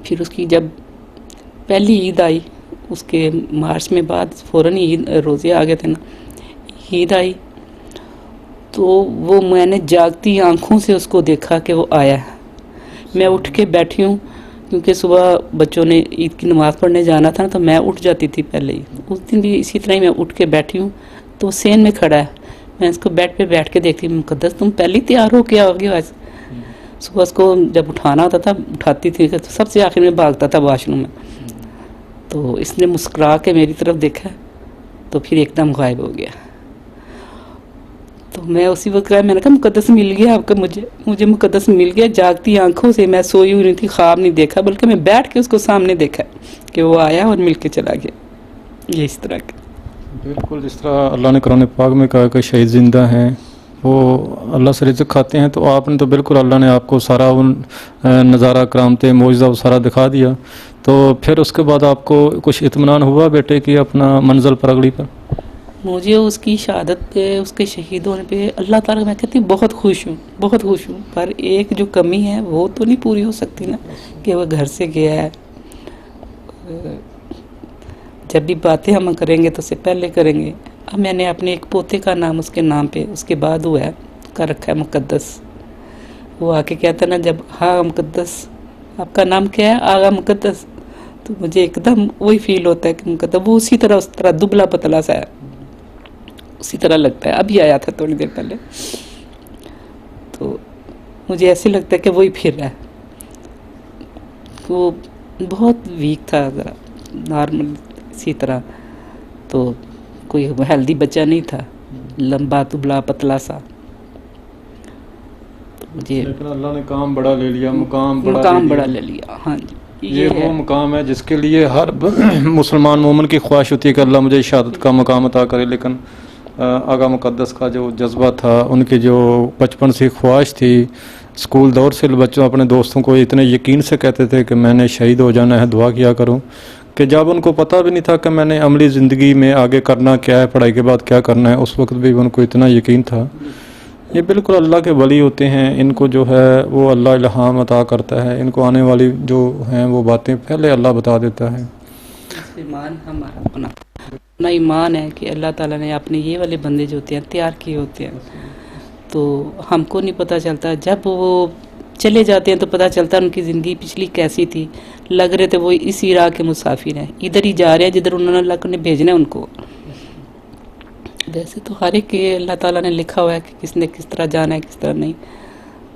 پھر اس کی جب پہلی عید آئی، اس کے مارچ میں بعد فوراً عید روزے آ گئے تھے نا، عید آئی تو وہ میں نے جاگتی آنکھوں سے اس کو دیکھا کہ وہ آیا ہے۔ میں اٹھ کے بیٹھی ہوں کیونکہ صبح بچوں نے عید کی نماز پڑھنے جانا تھا تو میں اٹھ جاتی تھی پہلے ہی، اس دن بھی اسی طرح ہی میں اٹھ کے بیٹھی ہوں تو سین میں کھڑا ہے، میں اس کو بیڈ پہ بیٹھ کے دیکھتی ہوں، مقدس تم پہلے ہی تیار ہو کے آ گئے آج۔ صبح اس کو جب اٹھانا ہوتا تھا اٹھاتی تھی تو سب سے آخر میں بھاگتا تھا واش روم میں، تو اس نے مسکرا کے میری طرف دیکھا تو پھر ایک دم غائب ہو گیا۔ تو میں اسی وقت میں نے کہا مقدس مل گیا آپ کا، مجھے مقدس مل گیا جاگتی آنکھوں سے، میں سوئی ہوئی نہیں تھی، خواب نہیں دیکھا بلکہ میں بیٹھ کے اس کو سامنے دیکھا کہ وہ آیا اور مل کے چلا گیا۔ یہ اس طرح کا بالکل جس طرح اللہ نے قرآن پاک میں کہا کہ شہید زندہ ہیں، وہ اللہ سے رزق کھاتے ہیں، تو آپ نے تو بالکل اللہ نے آپ کو سارا ان نظارہ کرامتیں معجزہ وہ سارا دکھا دیا، تو پھر اس کے بعد آپ کو کچھ اطمینان ہوا بیٹے کی اپنا منزل پر اگلی پر؟ مجھے اس کی شہادت پہ، اس کے شہید ہونے پہ اللہ تعالیٰ میں کہتی ہوں بہت خوش ہوں، بہت خوش ہوں، پر ایک جو کمی ہے وہ تو نہیں پوری ہو سکتی نا کہ وہ گھر سے گیا ہے۔ جب بھی باتیں ہم کریں گے تو اس سے پہلے کریں گے۔ اب میں نے اپنے ایک پوتے کا نام اس کے نام پہ اس کے بعد ہوا ہے کا رکھا ہے مقدس۔ وہ آ کے کہتا ہے نا جب ہاں مقدس آپ کا نام کیا ہے آغا مقدس، تو مجھے ایک دم وہی فیل ہوتا ہے کہ مقدس وہ اسی طرح اس طرح دبلا پتلا سا ہے، اسی طرح لگتا ہے۔ ابھی آیا تھا تھوڑی دیر پہلے، تو مجھے ایسے لگتا ہے کہ وہی پھر رہا ہے۔ وہ بہت ویک تھا، ذرا نارمل اسی طرح، تو کوئی ہیلدی بچہ نہیں تھا، لمبا دبلا پتلا سا۔ تو مجھے لیکن اللہ نے کام بڑا لے لیا، مقام بڑا لے لیا۔ ہاں جی، یہ وہ مقام ہے جس کے لیے ہر مسلمان مومن کی خواہش ہوتی ہے کہ اللہ مجھے شہادت کا مقام عطا کرے، لیکن آغا مقدس کا جو جذبہ تھا، ان کی جو بچپن سے خواہش تھی، اسکول دور سے بچوں اپنے دوستوں کو اتنے یقین سے کہتے تھے کہ میں نے شہید ہو جانا ہے، دعا کیا کروں، کہ جب ان کو پتہ بھی نہیں تھا کہ میں نے عملی زندگی میں آگے کرنا کیا ہے، پڑھائی کے بعد کیا کرنا ہے، اس وقت بھی ان کو اتنا یقین تھا۔ یہ بالکل اللہ کے ولی ہوتے ہیں، ان کو جو ہے وہ اللہ الہام عطا کرتا ہے، ان کو آنے والی جو ہیں وہ باتیں پہلے اللہ بتا دیتا ہے۔ ایمان ہمارا اپنا ایمان ہے کہ اللہ تعالیٰ نے اپنے یہ والے بندے جو ہوتے ہیں تیار کیے ہوتے ہیں، تو ہم کو نہیں پتہ چلتا، جب وہ چلے جاتے ہیں تو پتہ چلتا ہے ان کی زندگی پچھلی کیسی تھی، لگ رہے تھے وہ اسی راہ کے مسافر ہیں، ادھر ہی جا رہے ہیں جدھر انہوں نے اللہ نے بھیجنا ہے ان کو۔ ویسے تو ہر ایک کے اللہ تعالیٰ نے لکھا ہوا ہے کہ کس نے کس طرح جانا ہے کس طرح نہیں،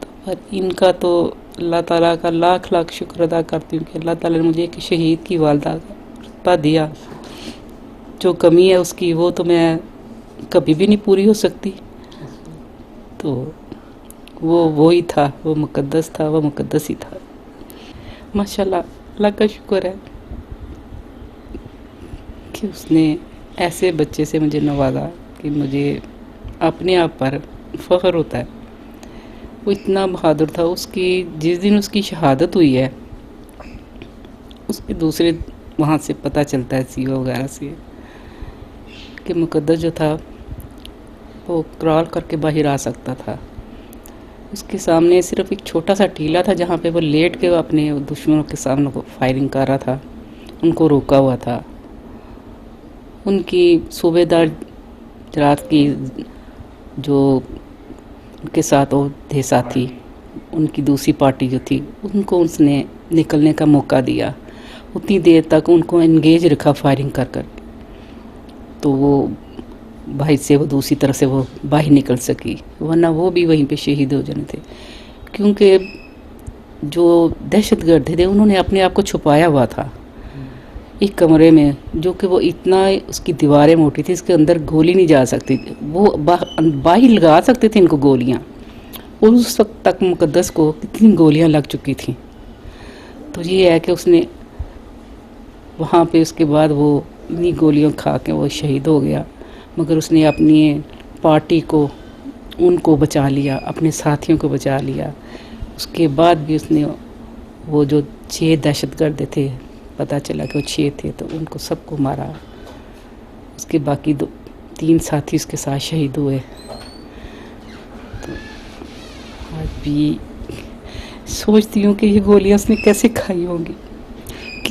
تو پر ان کا تو اللہ تعالیٰ کا لاکھ لاکھ شکر ادا کرتی ہوں کہ اللہ تعالیٰ نے مجھے ایک شہید کی والدہ کا دیا۔ جو کمی ہے اس کی وہ تو میں کبھی بھی نہیں پوری ہو سکتی، تو وہ وہی تھا، وہ مقدس تھا، وہ مقدس ہی تھا۔ ماشاءاللہ اللہ کا شکر ہے کہ اس نے ایسے بچے سے مجھے نوازا کہ مجھے اپنے آپ پر فخر ہوتا ہے۔ وہ اتنا بہادر تھا، اس کی جس دن اس کی شہادت ہوئی ہے اس کے دوسرے وہاں سے پتہ چلتا ہے سی او وغیرہ سے کہ مقدس جو تھا وہ کرال کر کے باہر آ سکتا تھا۔ اس کے سامنے صرف ایک چھوٹا سا ٹیلا تھا جہاں پہ وہ لیٹ کے اپنے دشمنوں کے سامنے کو فائرنگ کر رہا تھا، ان کو روکا ہوا تھا۔ ان کی صوبے دار رات کی جو ان کے ساتھ وہ تھے ساتھی، ان کی دوسری پارٹی جو تھی، ان کو اس نے نکلنے کا موقع دیا، اتنی دیر تک ان کو انگیج رکھا فائرنگ کر کر، تو وہ بھائی سے وہ دوسری طرف سے وہ باہر نکل سکی، ورنہ وہ بھی وہیں پہ شہید ہو جانے تھے، کیونکہ جو دہشت گرد تھے انہوں نے اپنے آپ کو چھپایا ہوا تھا ایک کمرے میں، جو کہ وہ اتنا اس کی دیواریں موٹی تھی، اس کے اندر گولی نہیں جا سکتی، وہ باہر لگا سکتے تھے ان کو گولیاں، اور اس وقت تک مقدس کو کتنی گولیاں لگ چکی تھیں۔ تو یہ ہے کہ اس نے وہاں پہ اس کے بعد وہ اتنی گولیاں کھا کے وہ شہید ہو گیا، مگر اس نے اپنی پارٹی کو، ان کو بچا لیا، اپنے ساتھیوں کو بچا لیا۔ اس کے بعد بھی اس نے وہ جو 6 دہشت گرد تھے، پتہ چلا کہ وہ 6 تھے، تو ان کو سب کو مارا، اس کے باقی 3 ساتھی اس کے ساتھ شہید ہوئے۔ تو آج بھی سوچتی ہوں کہ یہ گولیاں اس نے کیسے کھائی ہوں گی۔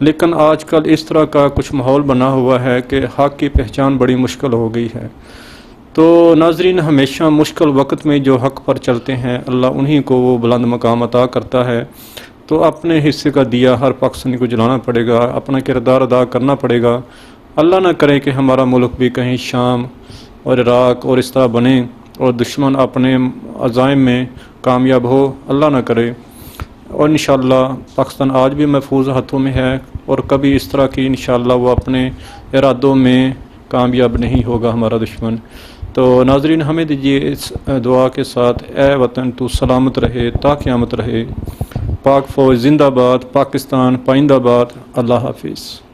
لیکن آج کل اس طرح کا کچھ ماحول بنا ہوا ہے کہ حق کی پہچان بڑی مشکل ہو گئی ہے۔ تو ناظرین، ہمیشہ مشکل وقت میں جو حق پر چلتے ہیں اللہ انہی کو وہ بلند مقام عطا کرتا ہے۔ تو اپنے حصے کا دیا ہر پاکستانی کو جلانا پڑے گا، اپنا کردار ادا کرنا پڑے گا۔ اللہ نہ کرے کہ ہمارا ملک بھی کہیں شام اور عراق اور اس طرح بنے اور دشمن اپنے عزائم میں کامیاب ہو، اللہ نہ کرے۔ اور انشاءاللہ پاکستان آج بھی محفوظ ہاتھوں میں ہے، اور کبھی اس طرح کی انشاءاللہ وہ اپنے ارادوں میں کامیاب نہیں ہوگا ہمارا دشمن۔ تو ناظرین، ہمیں دیجیے اس دعا کے ساتھ، اے وطن تو سلامت رہے تا قیامت رہے، پاک فوج زندہ باد، پاکستان پائندہ باد، اللہ حافظ۔